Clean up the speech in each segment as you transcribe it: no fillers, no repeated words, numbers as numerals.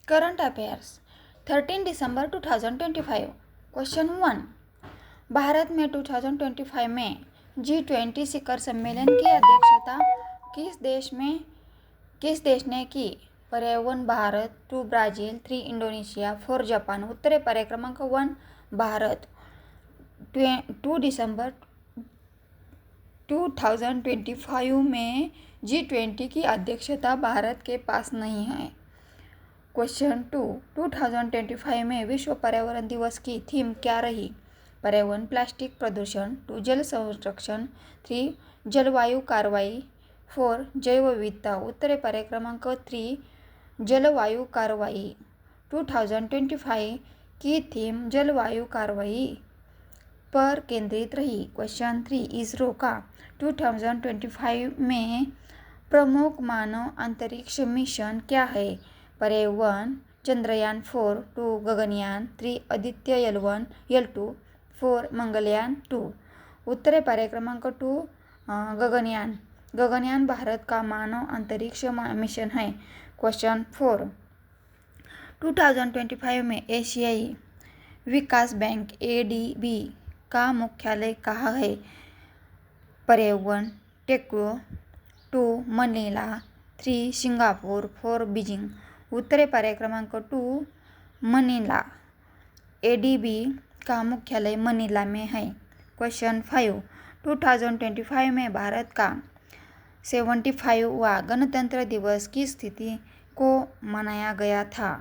Current affairs 13 दिसंबर 2025। Question 1। Bharat में 2025 में G20 शिखर सम्मेलन की अध्यक्षता किस देश ने की? पर्याय 1 भारत, 2 ब्राझील, 3 इंडोनेशिया, 4 जापान। उत्तर आहे पर्याय क्रमांक 1 भारत। 2 दिसंबर 2025 में G20 की अध्यक्षता भारत के पास नहीं है। क्वेश्चन 2। 2025 में विश्व पर्यावरण दिवस की थीम क्या रही? पर्याय 1 प्लास्टिक प्रदूषण, 2 जल संरक्षण, 3 जलवायु कार्रवाई, 4 जैव विविधता। उत्तर आहे पर्याय क्रमांक 3 जलवायु कार्रवाई। 2025 की थीम जलवायु कार्रवाई पर केंद्रित रही। क्वेश्चन 3। इसरो का 2025 में प्रमुख मानव अंतरिक्ष मिशन क्या है? पर्याय 1 चंद्रयान 4, 2 गगनयान, 3 आदित्य L1, L2, 4 मंगलयान 2। उत्तर है पर्याय क्रमांक 2 गगनयान। गगनयान भारत का मानव अंतरिक्ष मिशन है। क्वेश्चन 4। 2025 में एशियाई विकास बैंक ADB का मुख्यालय कहाँ है? पर्याय 1 टोक्यो, 2 मनीला, 3 सिंगापुर, 4 बीजिंग। उत्तर है पर्याय क्रमांक 2 मनीला। ADB का मुख्यालय मनीला में है। क्वेश्चन 5। 2025 में भारत का 75वां गणतंत्र दिवस किस तिथि को मनाया गया था?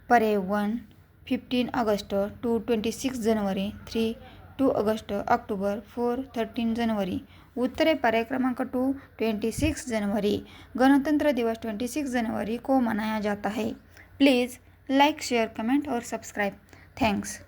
पर्याय 1 15 अगस्त, 2 26 जनवरी, 3 2 अगस्त अक्टूबर, 4 13 जनवरी। उत्तर है पर्याय क्रमांक 2 26 जनवरी। गणतंत्र दिवस 26 जनवरी को मनाया जाता है। प्लीज़ लाइक, शेयर, कमेंट और सब्सक्राइब। थैंक्स।